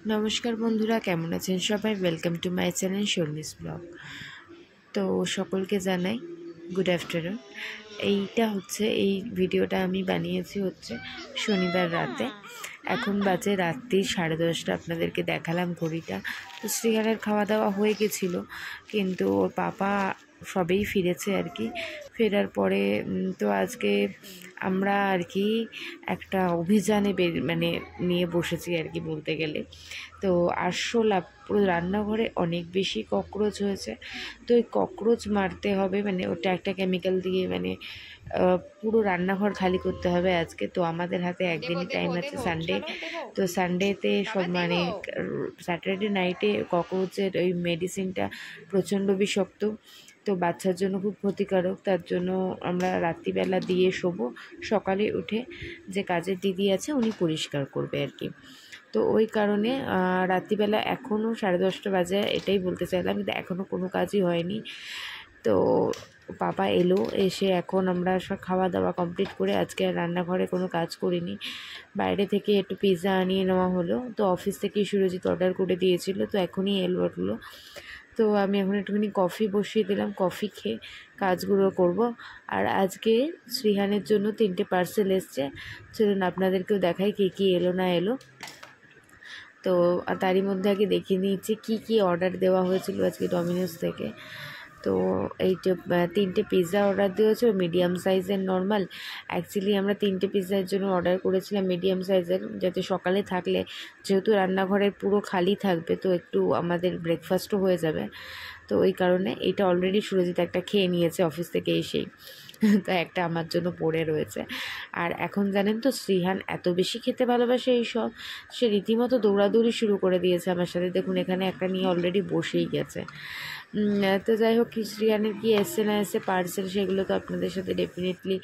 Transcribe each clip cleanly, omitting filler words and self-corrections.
নমস্কার বন্ধুরা, কেমন আছেন সবাই? Welcome to my channel Sharmi's blog. তো সকলকে জানাই গুড আফটারনুন। এই ভিডিওটা আমি বানিয়েছি শনিবার রাতে। এখন বাজে রাত্রি 10:30। আপনাদেরকে দেখালাম ঘড়িটা। তো শ্রীহানের খাওয়া দাওয়া হয়ে গেছিলো, কিন্তু ওর পাপা সবেই ফিরেছে আর কি। ফেরার পরে তো আজকে আমরা আর কি একটা অভিযানে নিয়ে বসেছি আর কি বলতে গেলে। তো আরশোলা পুরো রান্নাঘরে অনেক বেশি ককরোচ হয়েছে। তো ওই ককরোচ মারতে হবে, ওটা একটা কেমিক্যাল দিয়ে পুরো রান্নাঘর খালি করতে হবে আজকে। তো আমাদের হাতে একদিনই টাইম আছে, সানডে। তো সানডেতে স্যাটারডে নাইটে ককরোচের ওই মেডিসিনটা প্রচণ্ড বিষাক্ত, তো বাচ্চার জন্য খুব ক্ষতিকারক। তার জন্য আমরা রাত্রিবেলা দিয়ে শোবো, সকালে উঠে যে কাজের দিদি আছে উনি পরিষ্কার করবে আর কি। তো ওই কারণে রাত্রিবেলা এখনও 10:30 বাজে, এটাই বলতে চাইলাম, কিন্তু এখনও কোনো কাজই হয়নি। তো পাপা এলো, এসে এখন আমরা সব খাওয়া দাওয়া কমপ্লিট করে আজকে রান্নাঘরে কোনো কাজ করিনি। বাইরে থেকে একটু পিৎজা আনিয়ে নেওয়া হলো। তো অফিস থেকে সুরজিৎ অর্ডার করে দিয়েছিল, তো এখনই এলো। তো আমি এখন একটুখানি কফি বসিয়ে দিলাম, কফি খেয়ে কাজগুলো করব। আর আজকে শ্রীহানের জন্য 3টে পার্সেল এসছে। চলুন আপনাদেরকেও দেখাই কী এলো না এলো। তো তারই মধ্যে আগে দেখিয়ে নিচ্ছি কী অর্ডার দেওয়া হয়েছিল আজকে ডমিনোস থেকে। তো এই যে 3টে পিৎজা অর্ডার দিয়েছে, মিডিয়াম সাইজের নর্মাল। অ্যাকচুয়ালি আমরা 3টে পিৎজার জন্য অর্ডার করেছিলাম মিডিয়াম সাইজের, যাতে সকালে থাকলে যেহেতু রান্নাঘরের পুরো খালি থাকবে তো একটু আমাদের ব্রেকফাস্টও হয়ে যাবে। তো ওই কারণে এটা অলরেডি সুরজিৎ একটা খেয়ে নিয়েছে অফিস থেকে এসেই, তো একটা আমার জন্য পড়ে রয়েছে। আর এখন জানেন তো শ্রীহান এত বেশি খেতে ভালোবাসে এইসব, সে রীতিমতো দৌড়াদৌড়ি শুরু করে দিয়েছে আমার সাথে। দেখুন এখানে একটা নিয়ে অলরেডি বসেই গেছে। তো যাই হোক, শ্রীহানের কি এসছে না এসছে পার্সেল, সেগুলো তো আপনাদের সাথে ডেফিনেটলি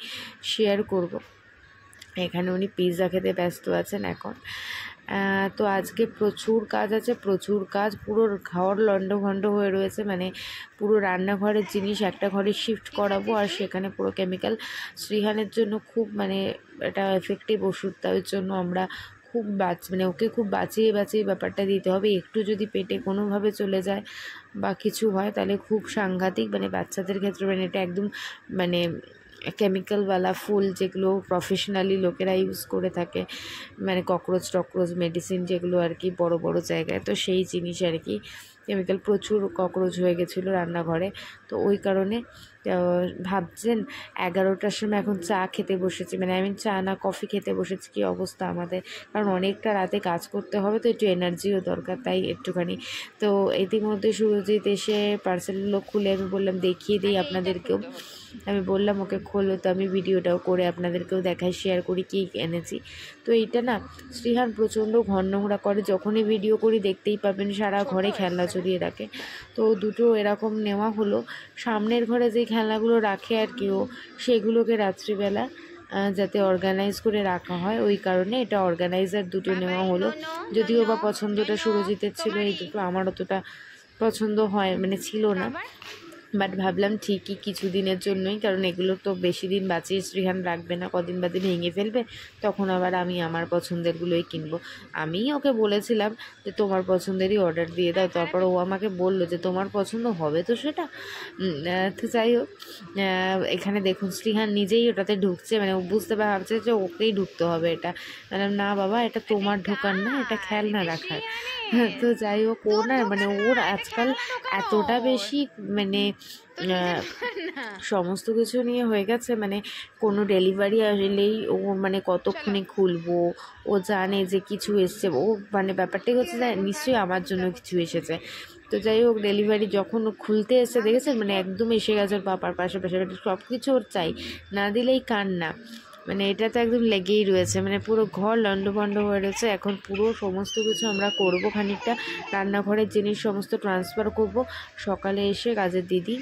শেয়ার করব। এখানে উনি পিৎজা খেতে ব্যস্ত আছেন এখন। তো আজকে প্রচুর কাজ আছে, পুরো ঘর লণ্ডভণ্ড হয়ে রয়েছে। পুরো রান্নাঘরের জিনিস একটা ঘরে শিফট করাবো, আর সেখানে পুরো কেমিক্যাল। শ্রীহানের জন্য খুব এটা এফেক্টিভ ওষুধ, তার জন্য আমরা খুব ওকে খুব বাঁচিয়ে ব্যাপারটা দিতে হবে। একটু যদি পেটে কোনোভাবে চলে যায় বা কিছু হয় তাহলে খুব সাংঘাতিক। বাচ্চাদের ক্ষেত্রে এটা একদম কেমিক্যালওয়ালা ফুল, যেগুলো প্রফেশনালি লোকেরা ইউজ করে থাকে, ককরোচ মেডিসিন যেগুলো আর কি বড় বড় জায়গায়, তো সেই জিনিস আর কি কেমিক্যাল। প্রচুর ককরোচ হয়ে গেছিলো রান্নাঘরে। তো ওই কারণে ভাবছেন 11টার সময় এখন চা খেতে বসেছি, চা না কফি খেতে বসেছি। কী অবস্থা আমাদের, কারণ অনেকটা রাতে কাজ করতে হবে, তো একটু এনার্জিও দরকার, তাই একটুখানি। তো ইতিমধ্যে সুরজিৎ এসে পার্সেলগুলো খুলে আমি বললাম দেখিয়ে দিই আপনাদেরকেও। আমি বললাম ওকে খোলো, তো আমি ভিডিওটাও করে আপনাদেরকেও দেখাই, শেয়ার করি কী এনেছি। তো এইটা না, শ্রীহান প্রচণ্ড ঘর নোংরা করে, যখনই ভিডিও করি দেখতেই পাবেন সারা ঘরে খেলনা চড়িয়ে রাখে। তো দুটো এরকম নেওয়া হলো, সামনের ঘরে যে খেলনাগুলো রাখে আর কি ও, সেগুলোকে রাত্রিবেলা যাতে অর্গানাইজ করে রাখা হয়, ওই কারণে এটা অর্গানাইজার দুটো নেওয়া হলো। যদিও বা পছন্দটা সুরজিতের ছিল, এই দুটো আমার অতটা পছন্দ ছিল না, বাট ভাবলাম ঠিকই কিছুদিনের জন্যই, কারণ এগুলো তো বেশি দিন বাঁচিয়ে শ্রীহান রাখবে না, কদিন বাদে ভেঙে ফেলবে, তখন আবার আমি আমার পছন্দেরগুলোই কিনবো। আমি ওকে বলেছিলাম যে তোমার পছন্দেরই অর্ডার দিয়ে দাও, তারপর ও আমাকে বললো যে তোমার পছন্দ হবে তো সেটা। তো যাই হোক, এখানে দেখুন শ্রীহান নিজেই ওটাতে ঢুকছে, ও বুঝতে ভাবছে যে ওকেই ঢুকতে হবে এটা। না বাবা, এটা তোমার ঢোকার না, এটা খেলনা রাখার। তো যাই হোক, ও না ওর আজকাল এতটা বেশি সমস্ত কিছু নিয়ে হয়ে গেছে, কোনো ডেলিভারি আসলেই ও কতক্ষণে খুলবো, ও জানে যে কিছু এসছে, ও ব্যাপারটাই হচ্ছে যে নিশ্চয়ই আমার জন্য কিছু এসেছে। তো যাই হোক, ডেলিভারি যখন খুলতে এসে দেখেছেন একদম এসে গেছে ওর পাপার পাশে, সব কিছু ওর চাই, না দিলেই কান্না। এটা তো একদম লেগেই রয়েছে, পুরো ঘর লণ্ডভণ্ড হয়ে রয়েছে। এখন পুরো সমস্ত কিছু আমরা করব, খানিকটা রান্নাঘরের জিনিস সমস্ত ট্রান্সফার করব। সকালে এসে কাজের দিদি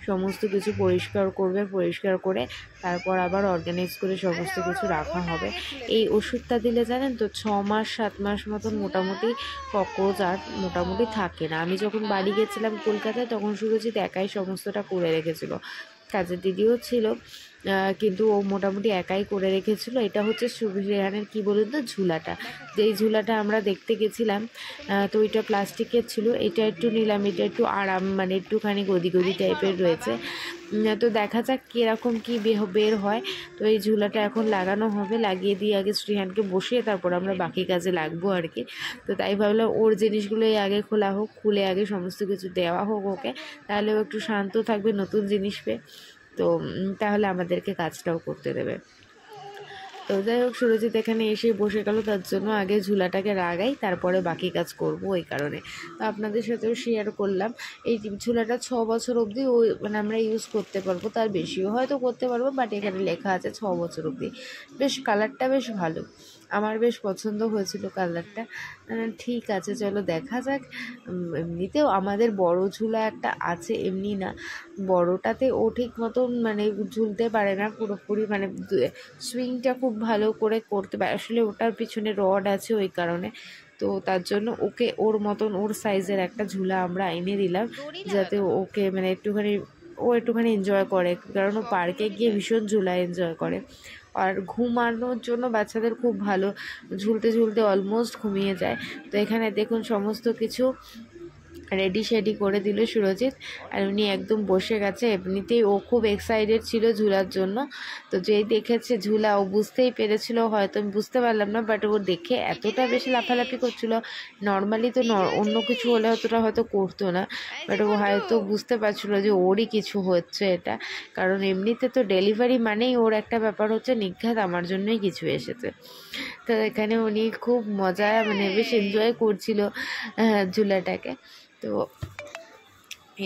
সমস্ত কিছু পরিষ্কার করবে, পরিষ্কার করে তারপর আবার অর্গানাইজ করে সমস্ত কিছু রাখা হবে। এই ওষুধটা দিলে জানেন তো 6 মাস 7 মাস মতন মোটামুটি ককরোচ আর মোটামুটি থাকে না। আমি যখন বাড়ি গেছিলাম কলকাতায়, তখন সুরজিৎ একাই সমস্তটা করে রেখেছিল। কাজের দিদিও ছিল, কিন্তু ও মোটামুটি একাই করে রেখেছিল। এটা হচ্ছে রেহানের কী বলুন তো ঝুলাটা, যেই ঝুলাটা আমরা দেখতে গেছিলাম, তো ওইটা প্লাস্টিকের ছিল। এটা একটু নিলাম, এটা একটু আরাম, মানে একটুখানি গদি গদি টাইপের রয়েছে। তো দেখা যাক কীরকম কী বের হয়। তো এই ঝুলাটা এখন লাগানো হবে, লাগিয়ে দিয়ে আগে শ্রীহানকে বসিয়ে তারপর আমরা বাকি কাজে লাগবো আর কি। তো তাই ভাবলাম ওর জিনিসগুলোই আগে খোলা হোক, খুলে আগে সমস্ত কিছু দেওয়া হোক ওকে, তাহলে ও একটু শান্ত থাকবে নতুন জিনিস পেয়ে। তো তাহলে আমাদেরকে কাজটাও করতে দেবে। তো যাই হোক, সুরজিৎ এখানে এসে বসে গেল, তার জন্য আগে ঝুলাটাকে লাগাই, তারপরে বাকি কাজ করব। ওই কারণে তো আপনাদের সাথেও শেয়ার করলাম। এই ঝুলাটা 6 বছর অবধি মানে আমরা ইউজ করতে পারবো, তার বেশিও হয়তো করতে পারবো, বাট এখানে লেখা আছে 6 বছর অবধি। বেশ কালারটা বেশ ভালো, আমার বেশ পছন্দ হয়েছিল কালারটা। ঠিক আছে, চলো দেখা যাক। এমনিতেও আমাদের বড় ঝুলা একটা আছে, এমনি না বড়টাতে ও ঠিক মতন মানে ঝুলতে পারে না পুরোপুরি, মানে সুইংটা খুব ভালো করে করতে পারে, আসলে ওটার পিছনে রড আছে ওই কারণে। তো তার জন্য ওকে ওর মতন ওর সাইজের একটা ঝুলা আমরা এনে দিলাম, যাতে ওকে মানে একটুখানি এনজয় করে, কারণ ও পার্কে গিয়ে ভীষণ ঝুলা এনজয় করে। আর ঘুমানোর জন্য বাচ্চাদের খুব ভালো, ঝুলতে ঝুলতে অলমোস্ট ঘুমিয়ে যায়। তো এখানে দেখুন সমস্ত কিছু রেডি শেডি করে দিল সুরজিৎ, আর উনি একদম বসে গেছে। এমনিতেই ও খুব এক্সাইটেড ছিল ঝুলার জন্য। তো যেই দেখেছে ঝুলা, ও বুঝতেই পেরেছিল, হয়তো আমি বুঝতে পারলাম না, বাট ও দেখে এতটা বেশি লাফালাফি করছিল। নর্মালি তো অন্য কিছু হলে অতটা হয়তো করতো না, বাট ও হয়তো বুঝতে পারছিল যে ওরই কিছু হচ্ছে এটা। কারণ এমনিতে তো ডেলিভারি মানেই ওর একটা ব্যাপার হচ্ছে নিঘাত আমার জন্যই কিছু এসেছে। তো এখানে উনি খুব মজা মানে বেশ এনজয় করছিল ঝুলাটাকে। তো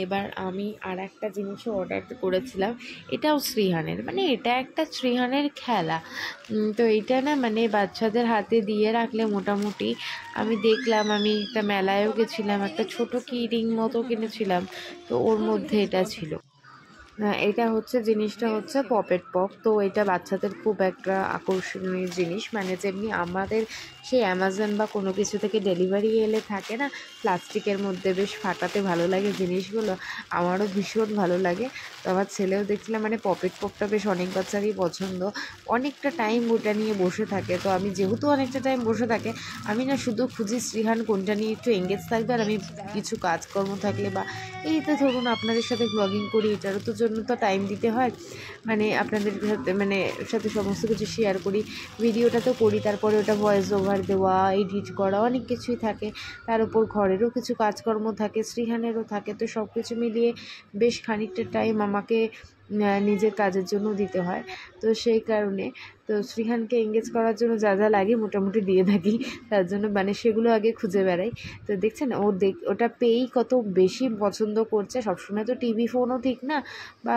এবার আমি আর একটা জিনিসও অর্ডার করেছিলাম, এটাও শ্রীহানের, মানে এটা একটা শ্রীহানের খেলা। তো এইটা না মানে বাচ্চাদের হাতে দিয়ে রাখলে মোটামুটি, আমি দেখলাম, আমি একটা মেলায়ও গেছিলাম, একটা ছোট কি রিং মতো কিনেছিলাম, তো ওর মধ্যে এটা ছিল। এটা হচ্ছে জিনিসটা হচ্ছে পপেট পপ। তো এটা বাচ্চাদের খুব একটা আকর্ষণীয় জিনিস, মানে যেমনি আমাদের সেই অ্যামাজন বা কোনো কিছু থেকে ডেলিভারি এলে থাকে না প্লাস্টিকের মধ্যে, বেশ ফাটাতে ভালো লাগে জিনিসগুলো, আমারও ভীষণ ভালো লাগে। তো আমার ছেলেও দেখছিলাম, মানে পপেট পপটা বেশ অনেক বাচ্চারই পছন্দ, অনেকটা টাইম ওটা নিয়ে বসে থাকে। তো আমি যেহেতু অনেকটা টাইম বসে থাকে, আমি না শুধু খুঁজি শ্রীহান কোনটা নিয়ে একটু এঙ্গেজ থাকবে, আর আমি কিছু কাজকর্ম থাকলে বা এই তো ধরুন আপনাদের সাথে ব্লগিং করি, এটারও তো জন্য তো টাইম দিতে হয়, মানে আপনাদের সাথে সাথে সমস্ত কিছু শেয়ার করি, ভিডিওটা তো করি, তারপরে ওটা ভয়েস ওভার দেওয়া, এডিট করা, অনেক কিছুই থাকে। তার উপর ঘরেরও কিছু কাজকর্ম থাকে, শ্রীহানেরও থাকে। তো সব কিছু মিলিয়ে বেশ খানিকটা টাইম আমাকে নিজের কাজের জন্য দিতে হয়। তো সেই কারণে তো শ্রীহানকে এঙ্গেজ করার জন্য যা যা লাগে মোটামুটি দিয়ে থাকি, তার জন্য মানে সেগুলো আগে খুঁজে বেড়াই। তো দেখছেন ওটা পেয়েই কত বেশি পছন্দ করছে। সবসময় তো টিভি ফোনও ঠিক না, বা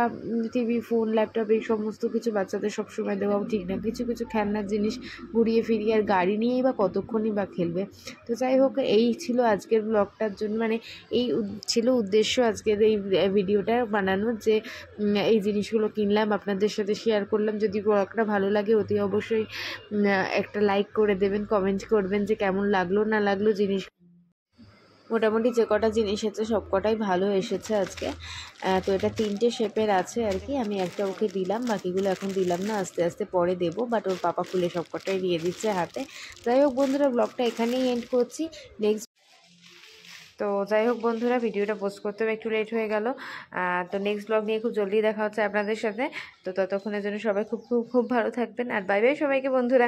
টিভি ফোন ল্যাপটপ এই সমস্ত কিছু বাচ্চাদের সবসময় দেওয়াও ঠিক না, কিছু কিছু খেলনার জিনিস ঘুরিয়ে ফিরিয়ে, আর গাড়ি নিয়েই বা কতক্ষণই বা খেলবে। তো যাই হোক, এই ছিল আজকের ব্লগটার জন্য, মানে এই ছিল উদ্দেশ্য আজকের এই ভিডিওটা বানানোর, যে এই জিনিসগুলো কিনলাম, আপনাদের সাথে শেয়ার করলাম। যদি ব্লগটা ভালো লাগে অতি অবশ্যই একটা লাইক করে দেবেন, কমেন্ট করবেন যে কেমন লাগলো না লাগলো জিনিস। মোটামুটি যে কটা জিনিস এসেছে সব কটাই ভালো এসেছে আজকে। তো এটা 3টে শেপের আছে আর কি, আমি একটা ওকে দিলাম, বাকিগুলো এখন দিলাম না, আস্তে আস্তে পরে দেবো, বাট ওর পাপা খুলে সব কটাই দিয়ে দিচ্ছে হাতে। যাই হোক বন্ধুরা, ব্লগটা এখানেই এন্ড করছি। যাই হোক বন্ধুরা, ভিডিওটা পোস্ট করতেও একটু লেট হয়ে গেল। তো নেক্সট ব্লগ নিয়ে খুব জলদি দেখা হচ্ছে আপনাদের সাথে। তো ততক্ষণের জন্য সবাই খুব খুব খুব ভালো থাকবেন, আর বাই বাই সবাইকে বন্ধুরা।